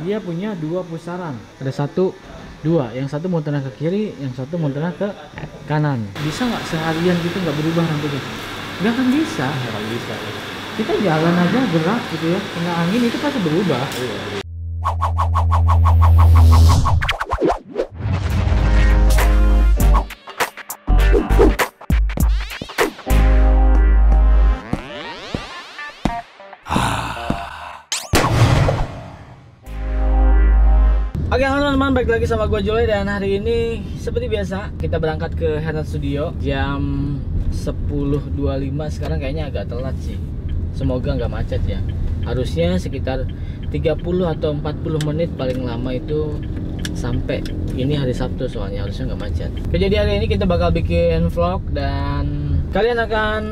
dia punya dua pusaran. Ada satu, dua. Yang satu muternya ke kiri, yang satu muternya ke kanan. Bisa nggak seharian gitu nggak berubah rambutnya? Nggak akan bisa. Nggak akan bisa. Kita jalan aja gerak gitu ya, kena angin itu pasti berubah. Oke teman-teman, balik lagi sama gue Joy, dan hari ini seperti biasa kita berangkat ke Hairnet Studio jam 10.25. Sekarang kayaknya agak telat sih, semoga nggak macet ya. Harusnya sekitar 30 atau 40 menit paling lama itu sampai. Ini hari Sabtu soalnya, harusnya nggak macet. Jadi hari ini kita bakal bikin vlog dan kalian akan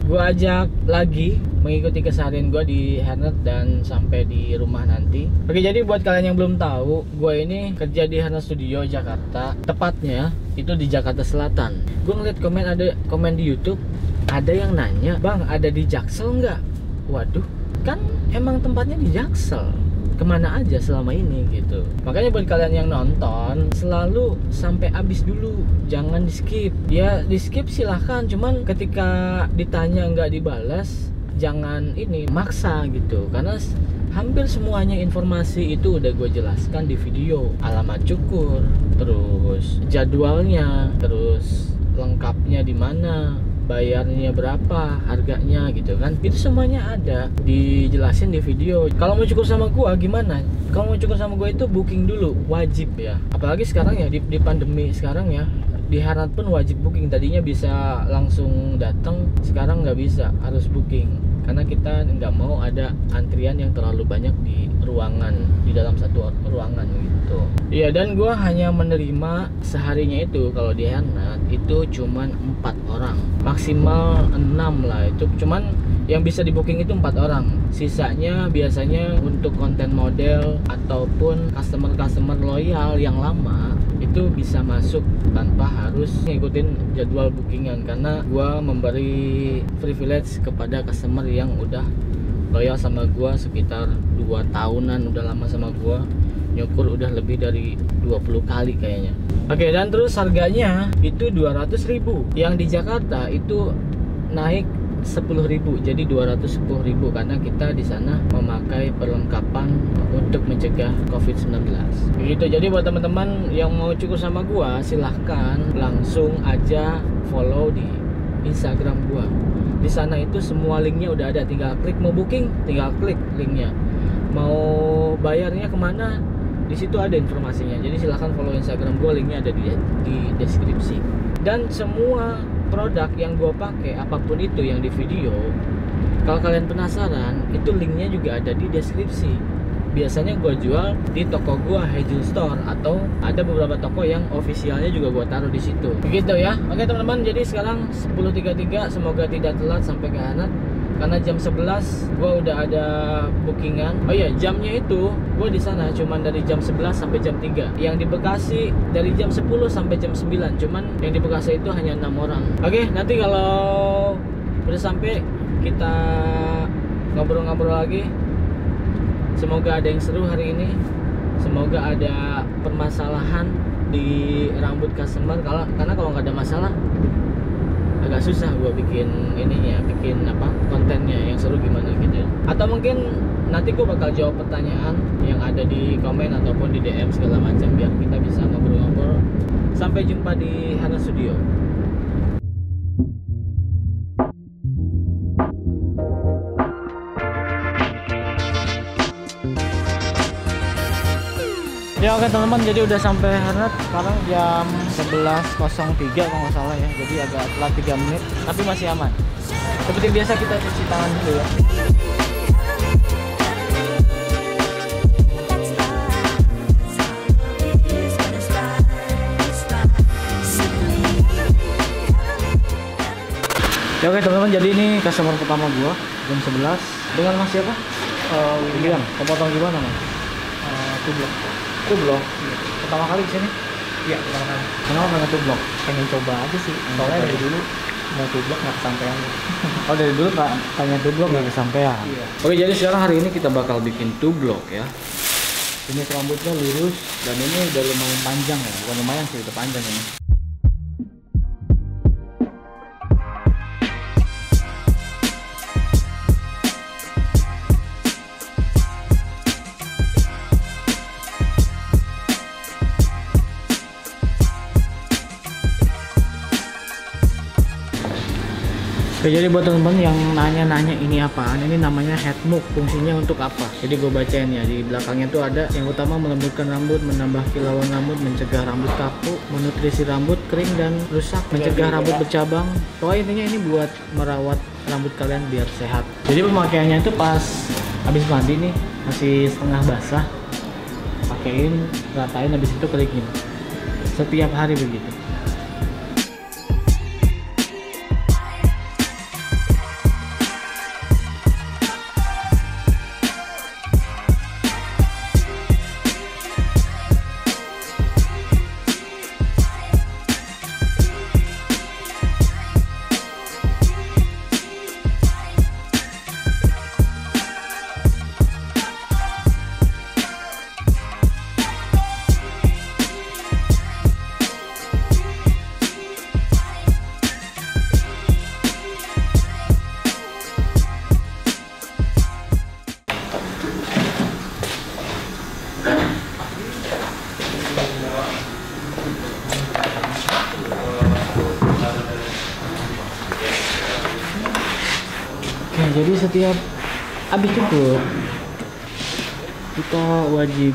gue ajak lagi mengikuti keseharian gue di Hairnet dan sampai di rumah nanti. Oke, jadi buat kalian yang belum tahu, gue ini kerja di Hairnet Studio Jakarta. Tepatnya itu di Jakarta Selatan. Gue ngeliat ada komen di YouTube, ada yang nanya, "Bang, ada di Jaksel nggak?" Waduh, kan emang tempatnya di Jaksel. Kemana aja selama ini gitu. Makanya buat kalian yang nonton, selalu sampai habis dulu, jangan di skip. Ya di skip silahkan, cuman ketika ditanya nggak dibalas, jangan ini maksa gitu. Karena hampir semuanya informasi itu udah gue jelaskan di video. Alamat cukur, terus jadwalnya, terus lengkapnya di mana, bayarnya berapa, harganya gitu kan. Itu semuanya ada dijelasin di video. Kalau mau cukur sama gua gimana? Kalau mau cukur sama gua itu booking dulu, wajib ya. Apalagi sekarang ya di pandemi sekarang ya. Di Hairnet pun wajib booking. Tadinya bisa langsung datang, sekarang nggak bisa, harus booking. Karena kita nggak mau ada antrian yang terlalu banyak di ruangan, di dalam satu ruangan gitu. Iya, dan gua hanya menerima seharinya itu kalau di Hairnet itu cuman 4 orang, maksimal 6 lah. Itu cuman yang bisa di booking itu 4 orang. Sisanya biasanya untuk konten model ataupun customer loyal yang lama itu bisa masuk tanpa harus ngikutin jadwal bookingan. Karena gua memberi privilege kepada customer yang udah loyal sama gua sekitar 2 tahunan, udah lama sama gua, nyukur udah lebih dari 20 kali kayaknya. Oke, dan terus harganya itu 200.000. Yang di Jakarta itu naik 10.000, jadi 210.000 karena kita di sana memakai perlengkapan untuk mencegah COVID-19. Begitu. Jadi buat teman-teman yang mau cukur sama gua, silahkan langsung aja follow di Instagram gua. Di sana itu semua linknya udah ada, tinggal klik. Mau booking, tinggal klik linknya. Mau bayarnya kemana, di situ ada informasinya. Jadi silahkan follow Instagram gua, linknya ada di deskripsi. Dan semua produk yang gue pakai, apapun itu yang di video, kalau kalian penasaran, itu linknya juga ada di deskripsi. Biasanya gue jual di toko gue, Hejul Store, atau ada beberapa toko yang ofisialnya juga gue taruh di situ. Begitu ya. Oke teman-teman, jadi sekarang 10.33, semoga tidak telat sampai ke Hairnet. Karena jam 11 gue udah ada bookingan. Oh iya, jamnya itu gue di sana cuman dari jam 11 sampai jam 3. Yang di Bekasi dari jam 10 sampai jam 9. Cuman yang di Bekasi itu hanya 6 orang. Oke, nanti kalau udah sampai kita ngobrol-ngobrol lagi. Semoga ada yang seru hari ini. Semoga ada permasalahan di rambut customer. Karena kalau nggak ada masalah, agak susah gue bikin ininya, bikin kontennya yang seru gimana gitu. Atau mungkin nanti gue bakal jawab pertanyaan yang ada di komen ataupun di DM segala macam, biar kita bisa ngobrol-ngobrol. Sampai jumpa di Hairnet Studio. Ya oke teman-teman, jadi udah sampai Hairnet. Sekarang jam 11.03 kalau nggak salah ya. Jadi agak telat 3 menit, tapi masih aman. Seperti biasa kita cuci tangan dulu ya. Ya oke teman-teman, jadi ini customer pertama gua jam 11 dengan Mas siapa? William. Potong gimana Mas? Tublok. Tublok. Pertama kali kesini? Iya, pertama kali. Kenapa pengen tublok? Pengen coba aja sih. Soalnya dari dulu mau tublok nggak kesampean. Oh dari dulu pengen tublok nggak kesampean? Iya. Oke, jadi sekarang hari ini kita bakal bikin tublok ya. Ini rambutnya lurus dan ini udah lumayan panjang ya, bukan lumayan sih, udah panjang ini. Oke, jadi buat teman-teman yang nanya-nanya ini apaan, ini namanya head move, fungsinya untuk apa? Jadi gue bacain ya, di belakangnya tuh ada yang utama melembutkan rambut, menambah kilauan rambut, mencegah rambut kaku, menutrisi rambut kering dan rusak, mencegah rambut bercabang. Pokoknya intinya ini buat merawat rambut kalian biar sehat. Jadi pemakaiannya itu pas habis mandi nih, masih setengah basah, pakein, ratain, habis itu keringin. Setiap hari begitu. Jadi setiap habis cukur kita wajib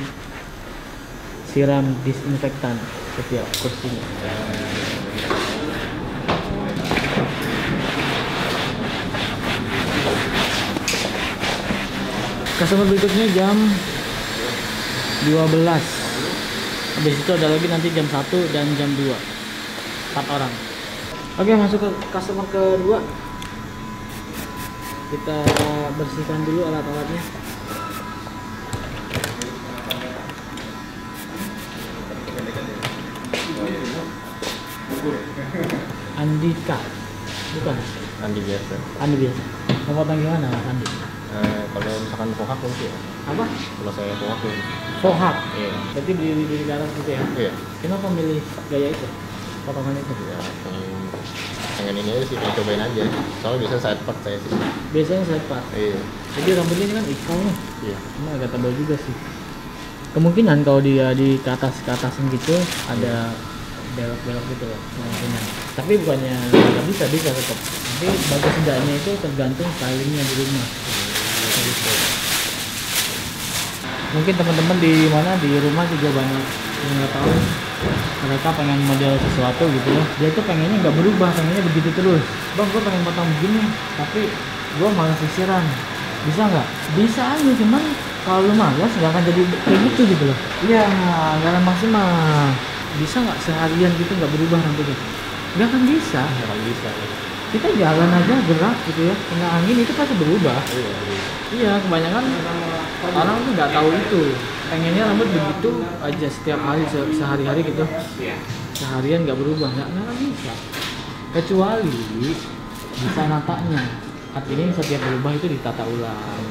siram disinfektan setiap kursinya. Customer berikutnya jam 12. Habis itu ada lagi nanti jam 1 dan jam 2. 4 orang. Oke, masuk ke customer kedua. Kita bersihkan dulu alat-alatnya. Andika, bukan? Andi biasa. Andi biasa. Mau potong gimana, Mas Andi? Kalau misalkan pohak mungkin ya. Apa? Kalau saya pohak ya. Pohak. Iya. Berarti di atas gitu ya? Iya. Kenapa milih gaya itu? Potongan itu? Ya, pengen ini aja sih, pengen cobain aja. Soalnya biasanya side part saya sih. Biasanya side part. Iya. Jadi rambutnya ini kan ikal nih. Iya. Ini agak tebal juga sih. Kemungkinan kalau dia di ke atasin gitu ada belok-belok gitu loh kemungkinan. Tapi bukannya nggak bisa tetap. Tapi bagus tidaknya itu tergantung stylingnya di rumah. Gitu. Mungkin teman-teman di mana di rumah juga banyak yang nggak tahu, mereka pengen model sesuatu gitu loh, dia tuh pengennya nggak berubah, pengennya begitu terus. Bang, gue pengen potong begini tapi gue malas sisiran, bisa nggak? Bisa aja, cuman kalau lu malas nggak akan jadi kayak gitu gitu loh. Iya, nggak akan maksimal. Bisa nggak seharian gitu nggak berubah rambutnya? Nggak akan bisa. Nggak akan bisa. Kita jalan aja gerak gitu ya, kena angin itu pasti berubah. Iya. Iya, kebanyakan orang tuh nggak tahu itu. Pengennya rambut begitu aja setiap hari, sehari-hari gitu. Seharian nggak berubah, nggak bisa. Kecuali bisa natanya. Artinya setiap berubah itu ditata ulang.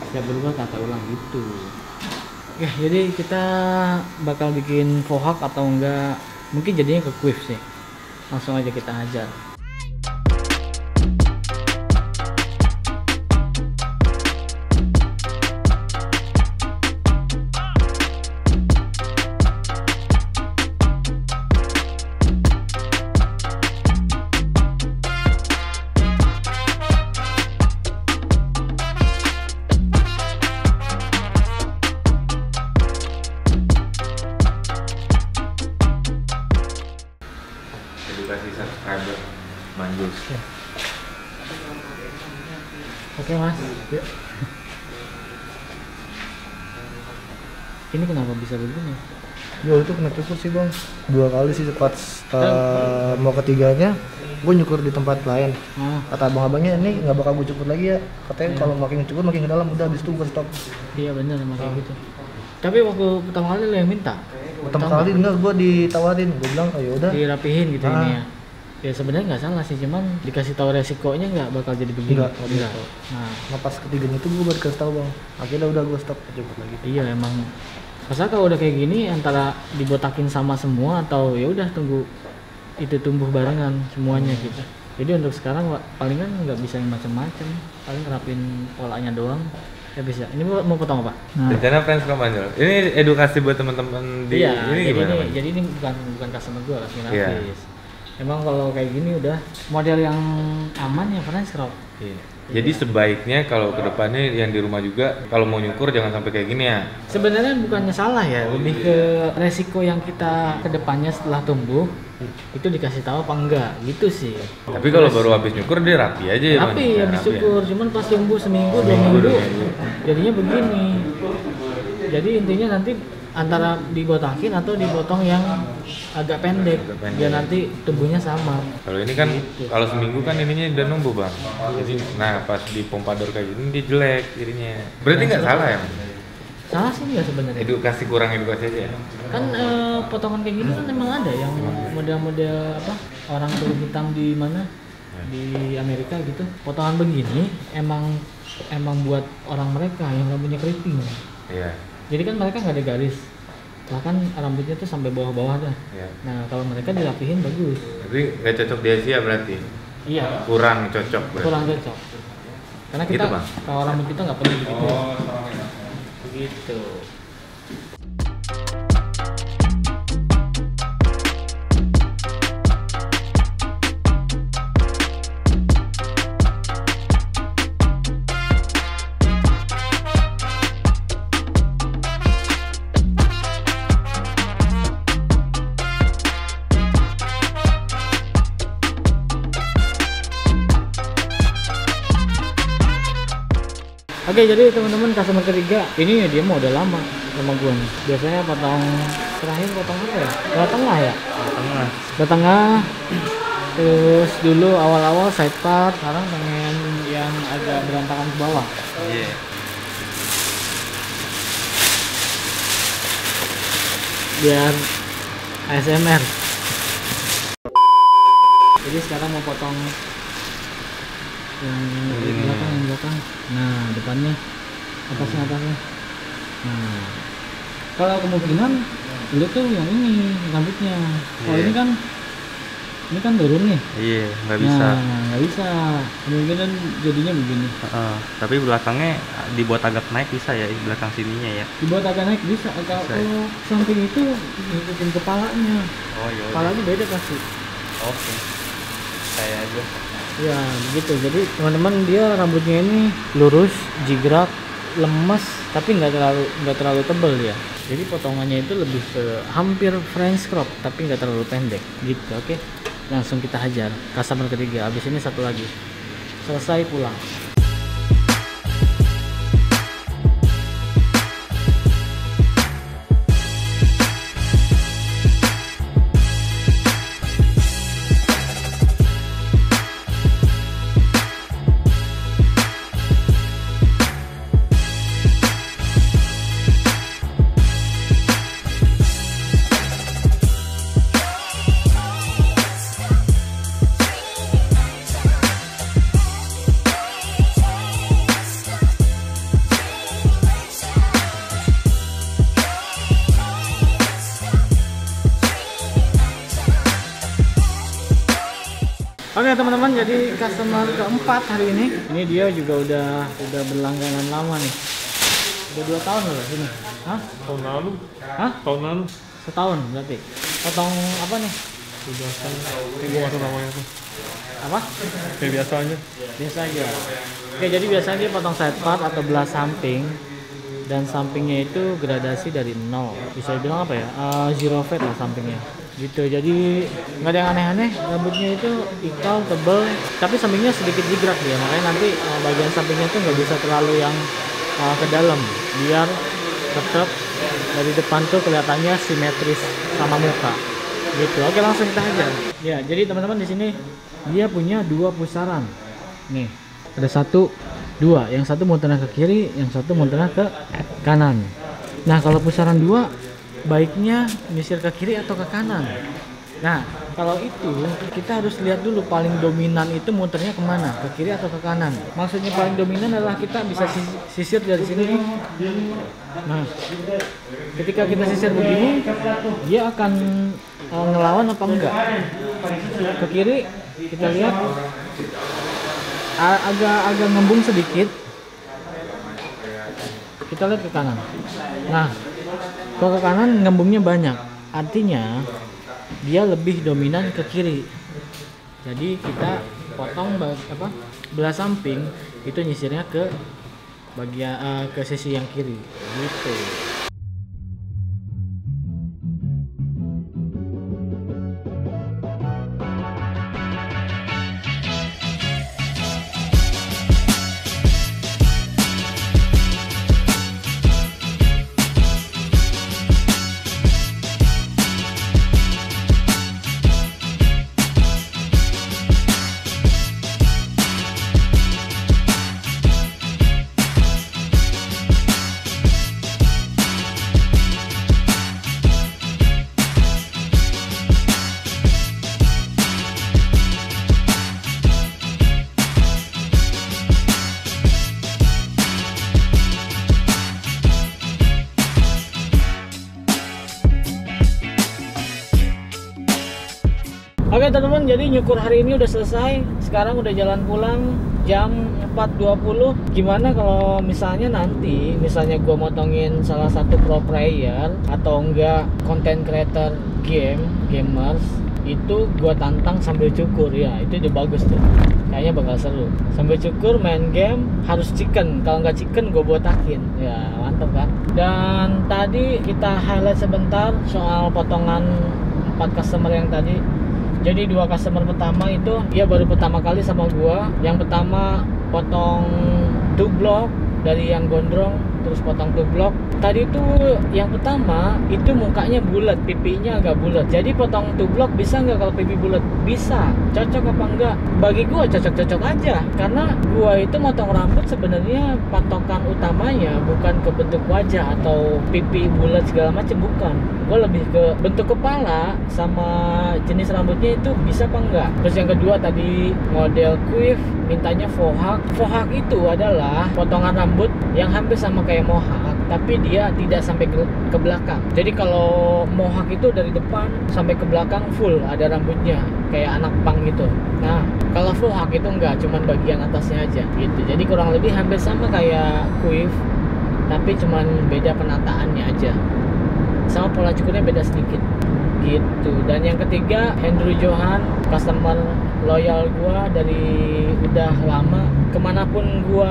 Setiap berubah tata ulang gitu. Oke, jadi kita bakal bikin fohak atau enggak, mungkin jadinya ke quiff sih. Langsung aja kita hajar. Edukasi subscriber Manjus. Oke mas. Ya. Ini kenapa bisa begini? Yo, itu kena cukur sih bang, 2 kali sih pas mau ketiganya gue nyukur di tempat lain. Kata abang-abangnya ini nggak bakal gue cukur lagi ya, katanya kalau makin cukur makin ke dalam, udah habis itu gue stop. Iya bener emang kayak gitu. Tapi waktu pertama kali lo yang minta? Pertama kali enggak, gue ditawarin, gue bilang oh yaudah dirapihin gitu ini ya. Ya sebenarnya nggak salah sih, cuman dikasih tahu resikonya nggak bakal jadi begini. Enggak. Nah pas ketiganya itu gue baru kasih tahu bang, akhirnya udah gue stop cukur lagi. iya emang Masa kalau udah kayak gini antara dibotakin sama semua atau ya udah tunggu itu tumbuh barengan semuanya gitu. Jadi untuk sekarang palingan nggak bisa yang macam-macam, paling ngerapin polanya doang. Ya bisa. Ini mau potong apa? Nah. Rencana Friends Club Anjol. Ini edukasi buat teman-teman di iya, ini gimana? Jadi ini bukan customer gue, customer Iya. artis. Emang kalau kayak gini udah model yang aman ya Friends Club. Iya. Jadi sebaiknya kalau kedepannya yang di rumah juga kalau mau nyukur jangan sampai kayak gini ya. Sebenarnya bukannya salah ya, lebih ke resiko yang kita kedepannya setelah tumbuh itu dikasih tahu apa enggak gitu sih. Tapi kalau baru habis nyukur dia rapi aja ya. Tapi Bang? habis Rapi ya? syukur, cuman pas tumbuh seminggu, dua Seminggu, minggu, 2 minggu. jadinya begini. Jadi intinya nanti antara dibotakin atau dipotong yang agak pendek, Agak pendek. biar nanti tumbuhnya sama. Kalau ini kan Gitu. kalau seminggu kan ininya udah numbuh bang. Jadi nah pas di pompador kayak gini dia jelek jadinya. Berarti nggak salah ya? Salah sih nggak sebenarnya. Edukasi kurang edukasi aja ya. Kan potongan kayak gini kan emang ada yang model-model apa orang kulit hitam di mana di Amerika gitu. Potongan begini emang buat orang mereka yang nggak punya keriting. Iya. Jadi kan mereka nggak ada garis, bahkan rambutnya tuh sampai bawah-bawah dah. Iya. Nah kalau mereka dirapihin bagus. Tapi nggak cocok di Asia berarti. Iya. Kurang cocok berarti. Kurang cocok. Karena kita Gitu, Bang? kalau rambut kita nggak perlu begitu. Begitu. Oke, jadi teman-teman customer ketiga ini dia mau udah lama sama gua nih. Biasanya potong terakhir potong apa ya? Ke tengah ya? Tengah. Ke tengah. Terus dulu awal-awal side part, sekarang pengen yang agak berantakan ke bawah. Iya. Biar ASMR. Jadi sekarang mau potong yang belakang. Nah, depannya atasnya. Nah, kalau kemungkinan lu tuh yang ini rambutnya. Kalau Iya. ini kan turun nih. Iya, nggak bisa. Nah, nggak bisa. Kemungkinan jadinya begini. Tapi belakangnya dibuat agak naik bisa ya, di belakang sininya ya. Dibuat agak naik bisa. Kalau samping itu ngikutin kepalanya. Oh iya. Kepalanya beda pasti. Oke. Saya aja. Ya begitu. Jadi teman-teman dia rambutnya ini lurus, jigrak, lemes, tapi nggak terlalu tebal ya. Jadi potongannya itu lebih ke hampir French crop, tapi nggak terlalu pendek gitu. Oke, langsung kita hajar customer ketiga. Habis ini satu lagi, selesai pulang. Oke teman-teman, jadi customer keempat hari ini dia juga udah berlangganan lama nih. Udah 2 tahun loh sini. Hah? Tahun lalu. Hah? Tahun lalu. Setahun berarti. Potong apa nih? Biasa. Gue nggak tahu namanya tuh. Apa? Kayak biasa aja. Biasa aja. Oke, jadi biasanya dia potong side part atau belah samping, dan sampingnya itu gradasi dari 0. Bisa dibilang apa ya? Zero fade lah sampingnya. Gitu. Jadi nggak ada yang aneh-aneh. Rambutnya itu ikal, tebel, tapi sampingnya sedikit jigrak ya. Makanya nanti bagian sampingnya tuh nggak bisa terlalu yang ke dalam, biar tetap dari depan tuh kelihatannya simetris sama muka. Gitu. Oke, langsung kita aja. Ya, jadi teman-teman di sini dia punya 2 pusaran. Nih, ada 1, 2. Yang satu mau tengah ke kiri, yang satu mau tengah ke kanan. Nah, kalau pusaran 2 baiknya nyisir ke kiri atau ke kanan. Nah, kalau itu kita harus lihat dulu paling dominan itu muternya kemana, ke kiri atau ke kanan. Maksudnya paling dominan adalah kita bisa sisir dari sini nih. Nah, ketika kita sisir begini, dia akan ngelawan apa enggak. Ke kiri kita lihat agak ngembung sedikit. Kita lihat ke kanan. Nah, kalau ke kanan ngembungnya banyak, artinya dia lebih dominan ke kiri. Jadi kita potong belah samping itu nyisirnya ke bagian ke sisi yang kiri gitu. Oke teman-teman, jadi nyukur hari ini udah selesai. Sekarang udah jalan pulang jam 4.20. Gimana kalau misalnya nanti gua motongin salah satu pro player atau enggak content creator gamers itu gua tantang sambil cukur ya. Itu udah bagus tuh. Kayaknya bakal seru. Sambil cukur main game harus chicken. Kalau nggak chicken gua botakin. Ya, mantap kan? Dan tadi kita highlight sebentar soal potongan 4 customer yang tadi. Jadi 2 customer pertama itu dia baru pertama kali sama gua. Yang pertama potong 2 block dari yang gondrong, terus potong 2 block. Tadi tuh yang pertama itu mukanya bulat, pipinya agak bulat. Jadi potong 2 block bisa nggak kalau pipi bulat? Bisa. Cocok apa enggak? Bagi gua cocok-cocok aja. Karena gua itu motong rambut sebenarnya patokan utamanya bukan ke bentuk wajah atau pipi bulat segala macam, bukan. Gua lebih ke bentuk kepala sama jenis rambutnya itu bisa apa enggak. Terus yang kedua tadi model quiff mintanya fohawk. Fohawk itu adalah potongan rambut yang hampir sama kayak mohawk, tapi dia tidak sampai ke belakang. Jadi kalau mohawk itu dari depan sampai ke belakang full ada rambutnya kayak anak punk gitu. Nah, kalau fohawk itu enggak, cuman bagian atasnya aja gitu. Jadi kurang lebih hampir sama kayak quiff, tapi cuman beda penataannya aja. Sama pola cukurnya beda sedikit gitu. Dan yang ketiga Andrew Johan, customer loyal gua dari udah lama. Kemanapun gua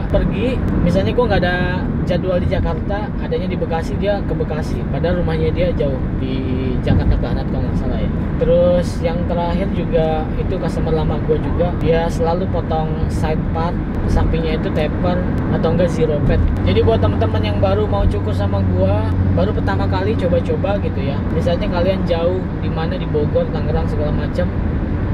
pergi, misalnya gua nggak ada jadwal di Jakarta, adanya di Bekasi, dia ke Bekasi, padahal rumahnya dia jauh di Jakarta Barat kalau nggak salah ya. Terus yang terakhir juga itu customer lama gua juga, dia selalu potong side part, sampingnya itu taper atau enggak zero pad. Jadi buat teman-teman yang baru mau cukur sama gua, baru pertama kali coba-coba gitu ya, misalnya kalian jauh di mana, di Bogor, Tangerang segala macam,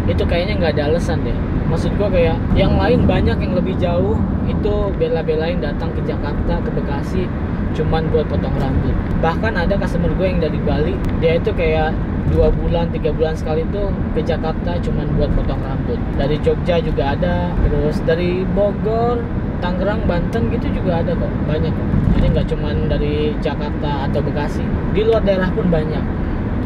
itu kayaknya nggak ada alasan deh. Maksud gua kayak yang lain banyak yang lebih jauh itu bela-belain datang ke Jakarta, ke Bekasi cuman buat potong rambut. Bahkan ada customer gue yang dari Bali, dia itu kayak 2 bulan, 3 bulan sekali tuh ke Jakarta cuman buat potong rambut. Dari Jogja juga ada, terus dari Bogor, Tangerang, Banten gitu juga ada kok, banyak kok. Jadi nggak cuman dari Jakarta atau Bekasi, di luar daerah pun banyak.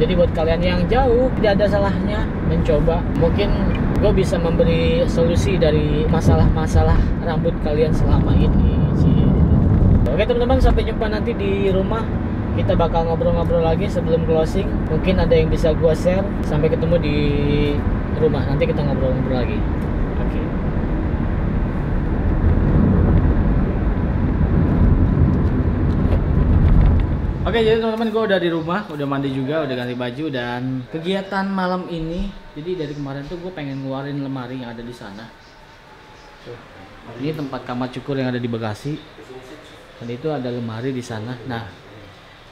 Jadi buat kalian yang jauh, tidak ada salahnya mencoba. Mungkin gue bisa memberi solusi dari masalah-masalah rambut kalian selama ini sih. Oke teman-teman, sampai jumpa nanti di rumah. Kita bakal ngobrol-ngobrol lagi sebelum closing. Mungkin ada yang bisa gue share. Sampai ketemu di rumah, nanti kita ngobrol-ngobrol lagi. Oke. Oke, jadi teman-teman, gue udah di rumah, udah mandi juga, udah ganti baju. Dan kegiatan malam ini, jadi dari kemarin tuh gue pengen ngeluarin lemari yang ada di sana. Ini tempat kamar cukur yang ada di Bekasi, dan itu ada lemari di sana. Nah,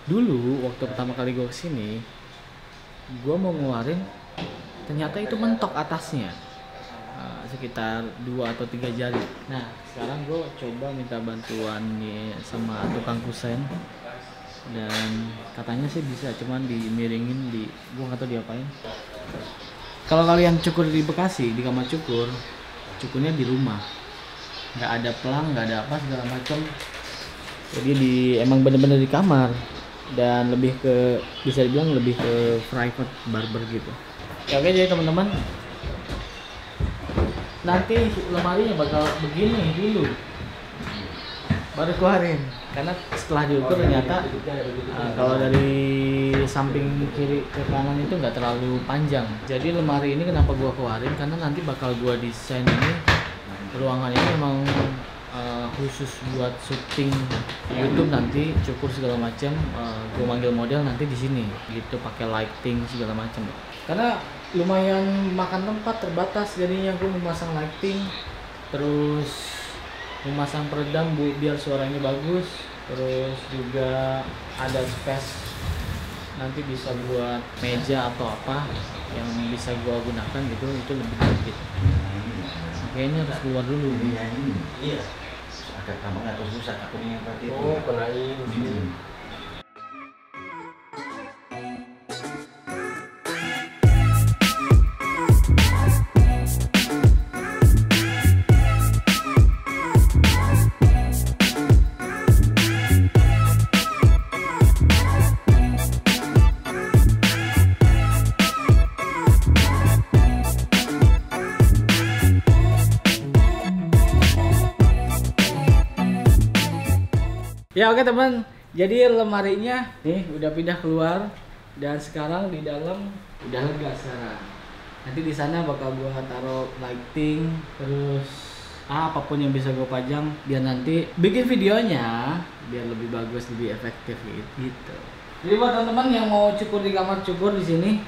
dulu waktu pertama kali gue kesini, gue mau ngeluarin, ternyata itu mentok atasnya, sekitar 2 atau 3 jari. Nah, sekarang gue coba minta bantuan nih sama tukang kusen. Dan katanya sih bisa, cuman dimiringin, gue nggak tahu diapain. Kalau kalian cukur di Bekasi, di kamar cukur, cukurnya di rumah, nggak ada pelang, nggak ada apa segala macam. Jadi emang bener-bener di kamar dan lebih ke, bisa dibilang lebih ke private barber gitu. Ya, oke, jadi teman-teman, nanti lemarinya bakal begini dulu, baru keluarin. Karena setelah diukur ternyata kalau dari samping kiri ke kanan itu nggak terlalu panjang. Jadi lemari ini kenapa gua keluarin, karena nanti bakal gua desain ini ruangan ini memang khusus buat syuting YouTube nanti, cukur segala macam. Gua manggil model nanti di sini gitu, pakai lighting segala macam. Karena lumayan makan tempat, terbatas, jadinya gua memasang lighting, terus memasang peredam biar suaranya bagus, terus juga ada space nanti bisa buat meja atau apa yang bisa gua gunakan gitu, itu lebih sedikit. Kayaknya harus keluar dulu. Iya. Agak gampang atau susah takutnya berarti. Oh, kena ini. Ya, oke teman, jadi lemarinya nih udah pindah keluar dan sekarang di dalam udah lega sekarang. Nanti di sana bakal gua taruh lighting, terus apapun yang bisa gua pajang biar nanti bikin videonya biar lebih bagus, lebih efektif gitu. Jadi buat teman-teman yang mau cukur di kamar cukur di sini,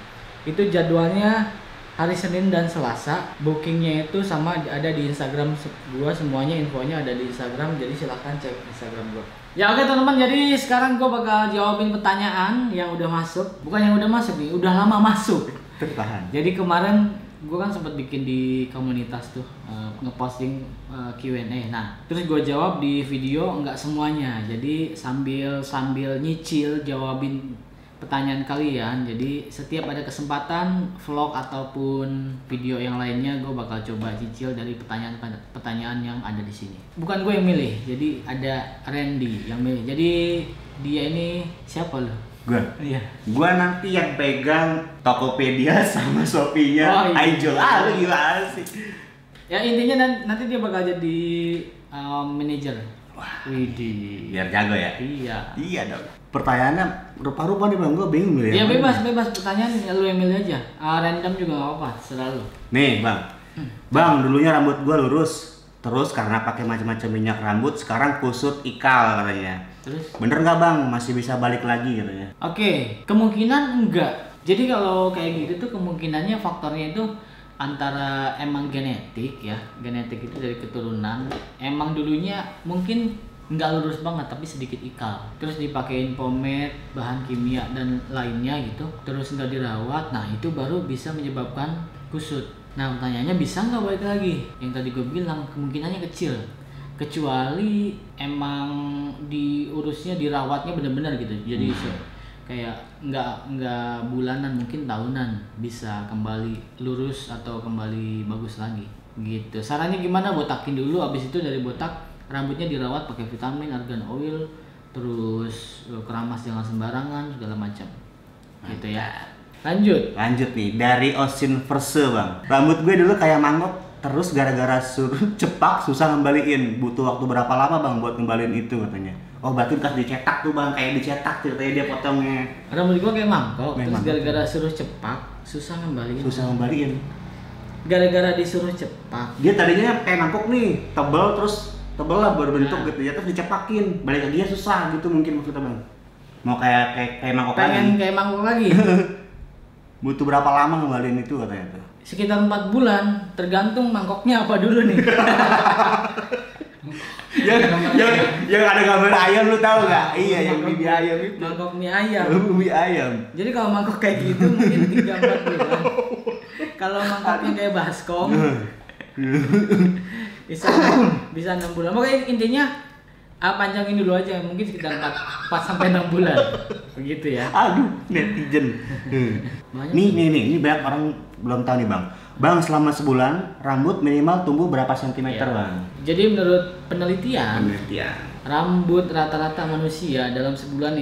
itu jadwalnya hari Senin dan Selasa. Bookingnya itu sama ada di Instagram gua, semuanya infonya ada di Instagram, jadi silahkan cek Instagram gua. Ya, oke teman-teman, jadi sekarang gua bakal jawabin pertanyaan yang udah masuk. Bukan yang udah masuk nih, udah lama masuk. Tertahan. Jadi kemarin gua kan sempat bikin di komunitas tuh, ngeposting Q&A. Nah, terus gua jawab di video, nggak semuanya. Jadi sambil nyicil jawabin pertanyaan kalian. Jadi setiap ada kesempatan vlog ataupun video yang lainnya, gue bakal coba cicil dari pertanyaan yang ada di sini. Bukan gue yang milih, jadi ada Randy yang milih. Jadi dia ini siapa lo? Gua. Iya. Gua nanti yang pegang Tokopedia sama Shopee-nya. Oh, iya. Aijol. Lu gimana sih? Ya intinya nanti dia bakal jadi manajer. Wah. Widih. Biar jago ya? Iya. Iya dong. Pertanyaannya rupa-rupa nih Bang, gua bingung milih. Ya yang mana. bebas pertanyaan, lu yang milih aja. Random juga nggak apa-apa, selalu. Nih Bang. Bang, dulunya rambut gua lurus. Terus karena pakai macam-macam minyak rambut, sekarang kusut ikal katanya. Terus? Bener nggak Bang? Masih bisa balik lagi katanya. Oke, kemungkinan enggak. Jadi kalau kayak gitu tuh kemungkinannya faktornya itu antara emang genetik ya. Genetik itu dari keturunan. Emang dulunya mungkin nggak lurus banget tapi sedikit ikal. Terus dipakein pomade, bahan kimia dan lainnya gitu. Terus nggak dirawat. Nah, itu baru bisa menyebabkan kusut. Nah, pertanyaannya bisa nggak balik lagi? Yang tadi gue bilang kemungkinannya kecil. Kecuali emang diurusnya, dirawatnya benar-benar gitu. Jadi kayak nggak bulanan, mungkin tahunan bisa kembali lurus atau kembali bagus lagi gitu. Sarannya gimana? Botakin dulu, abis itu dari botak rambutnya dirawat pakai vitamin, argan oil, terus keramas jangan sembarangan segala macam gitu ya. Lanjut nih dari Osin Verse Bang. Rambut gue dulu kayak mangkok, terus gara-gara suruh cepak susah ngembaliin. Butuh waktu berapa lama Bang buat ngembaliin itu katanya? Oh berarti bekas dicetak tuh Bang, kayak dicetak ceritanya dia potongnya. Rambut gua kayak mangkok, terus Memang. gara-gara suruh cepak susah ngembaliin. Susah ngembaliin. Gara-gara disuruh cepak. Dia tadinya kayak mangkok nih, tebal terus tebal lah berbentuk Nah. gitu ya, terus dicepakin. Balik lagi susah gitu mungkin maksudnya Bang. Mau kayak mangkok Pengen lagi. kayak mangkok lagi. Butuh berapa lama ngembaliin itu katanya tuh? Sekitar 4 bulan, tergantung mangkoknya apa dulu nih. yang ada gambar ayam lu tahu nggak? Iya yang mie ayam itu. Mangkok mie ayam. Mie ayam. Jadi kalau mangkok kayak gitu mungkin 3-4 bulan. Kalau mangkoknya kayak baskom bisa 6 bulan. Pokoknya intinya panjangin dulu aja, mungkin sekitar 4 sampai 6 bulan. Begitu ya. Aduh, netizen. Nih banyak orang belum tahu nih, Bang. Bang, selama sebulan rambut minimal tumbuh berapa sentimeter, Iya. Bang? Jadi menurut penelitian, rambut rata-rata manusia dalam sebulan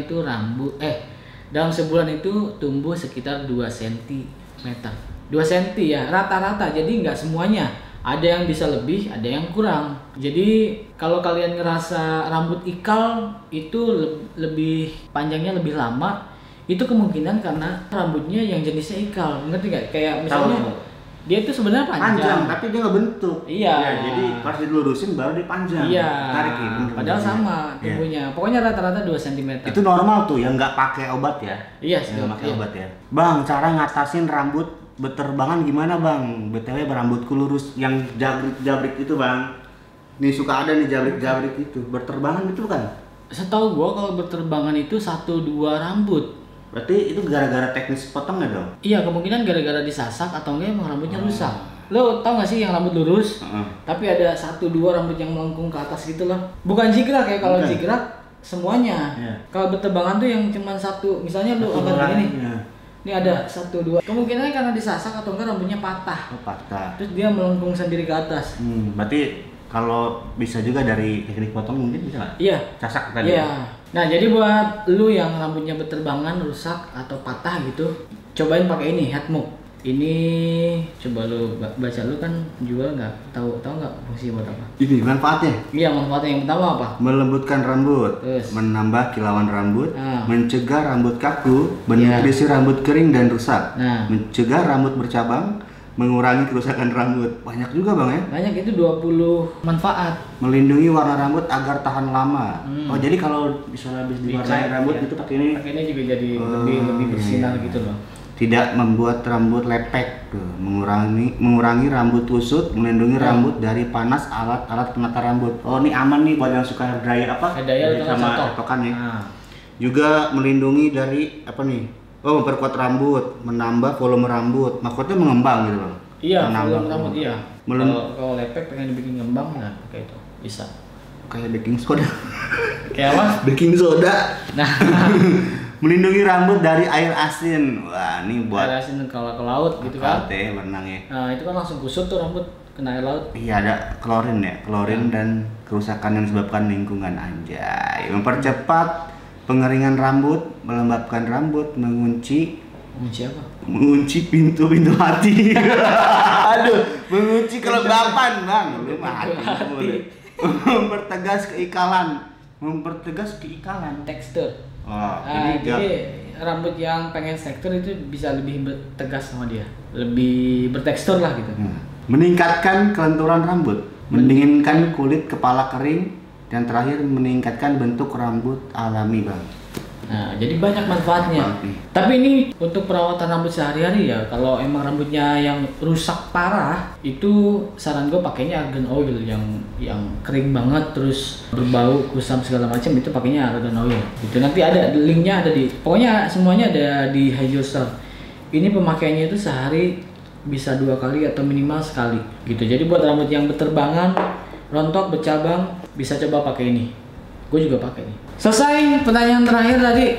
itu tumbuh sekitar 2 cm. 2 cm ya, rata-rata. Jadi nggak semuanya. Ada yang bisa lebih, ada yang kurang. Jadi kalau kalian ngerasa rambut ikal itu lebih panjangnya lebih lama, itu kemungkinan karena rambutnya yang jenisnya ikal. Ngerti nggak? Kayak misalnya dia itu sebenarnya panjang, tapi dia nggak bentuk. Iya. Ya, jadi pas dilurusin baru dia panjang. Iya. Tarik ya, bener, Padahal bener. sama tumbuhnya. Pokoknya rata-rata 2 cm. Itu normal tuh, yang nggak pakai obat ya. Iya, yang nggak pakai obat ya. Bang, cara ngatasin rambut beterbangan gimana, Bang? BTW rambutku lurus, yang jabrik itu, Bang. Nih suka ada nih jabrik itu. Berterbangan itu kan? Setahu gua kalau berterbangan itu 1-2 rambut. Berarti itu gara-gara teknis potongnya dong? Iya, kemungkinan gara-gara disasak atau enggak emang rambutnya rusak. Lo tau gak sih yang rambut lurus, tapi ada 1-2 rambut yang melengkung ke atas gitu loh. Bukan jigrak ya, kalau jigrak semuanya. Kalau berterbangan tuh yang cuma satu, misalnya lo angkat begini. Ini ada 1-2. Kemungkinannya karena disasak atau enggak rambutnya patah. Patah. Terus dia melengkung sendiri ke atas. Berarti kalau bisa juga dari teknik potong mungkin bisa nggak? Iya. Casak tadi. Iya. Nah, jadi buat lu yang rambutnya berterbangan, rusak atau patah gitu, cobain pakai ini, Headmook. Ini coba lu baca, lu kan jual nggak? Tahu nggak fungsi buat apa? Ini manfaatnya? Iya, manfaatnya yang pertama apa? Melembutkan rambut, Terus. menambah kilauan rambut, Nah. mencegah rambut kaku, menutrisi rambut kering dan rusak, Nah. mencegah rambut bercabang, mengurangi kerusakan rambut. Banyak juga, Bang ya? Banyak, itu 20 manfaat. Melindungi warna rambut agar tahan lama. Oh, jadi kalau misalnya habis diwarnai rambut itu pakai ini Pakai ini juga jadi lebih bersinar gitu loh. tidak membuat rambut lepek tuh, mengurangi rambut kusut, melindungi rambut dari panas, alat penata rambut. Oh, ini aman nih buat yang suka hair dryer Hair dryer atau sama cocok. cetokan ya. Nah. Juga melindungi dari apa nih? Oh, memperkuat rambut, menambah volume rambut. Maksudnya mengembang gitu loh. Iya, Menambah volume rambut iya. Kalau lepek pengen dibikin ngembang, nah pakai itu bisa. Kayak baking soda. Kayak apa? Baking soda. Nah, Melindungi rambut dari air asin. Wah, ini buat air asin kalau ke laut gitu kan. teh berenang ya. Nah, itu kan langsung kusut tuh rambut kena air laut. Iya, ada klorin ya, klorin dan kerusakan yang disebabkan lingkungan. Anjay. Mempercepat pengeringan rambut, melembabkan rambut, mengunci Siapa? mengunci pintu-pintu hati. Aduh, mengunci kelembapan, Bang. Lu mah hati. Mempertegas keikalan. Tekstur. Oh, Nah, jadi rambut yang pengen tekstur itu bisa lebih tegas sama dia, lebih bertekstur lah gitu. Meningkatkan kelenturan rambut, mendinginkan kulit kepala kering, dan terakhir meningkatkan bentuk rambut alami, Bang. Nah, jadi banyak manfaatnya. Tapi ini untuk perawatan rambut sehari-hari ya. Kalau emang rambutnya yang rusak parah, itu saran gue pakainya argan oil yang kering banget terus berbau, kusam segala macam, itu pakainya argan oil. Itu nanti ada linknya, ada di pokoknya semuanya ada di Hijau Store. Ini pemakaiannya itu sehari bisa 2 kali atau minimal sekali gitu. Jadi buat rambut yang berterbangan, rontok, bercabang, bisa coba pakai ini. Gue juga pakai nih. Selesai pertanyaan terakhir tadi.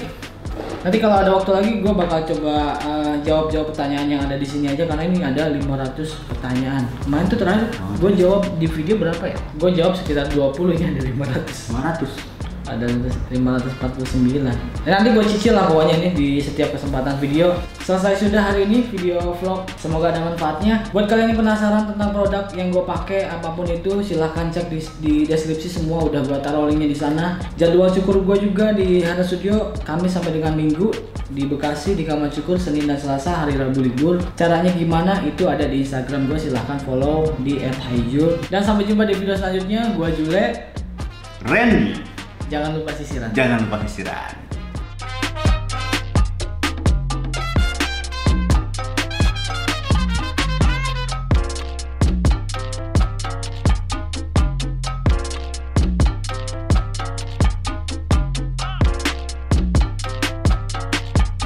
Nanti kalau ada waktu lagi gue bakal coba jawab pertanyaan yang ada di sini aja, karena ini ada 500 pertanyaan. Kemarin tuh terakhir gue jawab di video berapa ya? Gue jawab sekitar 20, ini ada 500. 500. Ada 549. Nanti gue cicil lah pokoknya ini di setiap kesempatan video. Selesai sudah hari ini video vlog, semoga ada manfaatnya. Buat kalian yang penasaran tentang produk yang gue pakai apapun itu, silahkan cek di deskripsi, semua udah gue taruh linknya di sana. Jadwal cukur gue juga di Hana Studio, Kamis sampai dengan Minggu di Bekasi, di Kamar Cukur Senin dan Selasa, hari Rabu libur. Caranya gimana itu ada di Instagram gue, silahkan follow di @haijul. Dan sampai jumpa di video selanjutnya. Gue Jule, Randy. jangan lupa sisiran. Jangan lupa istirahat.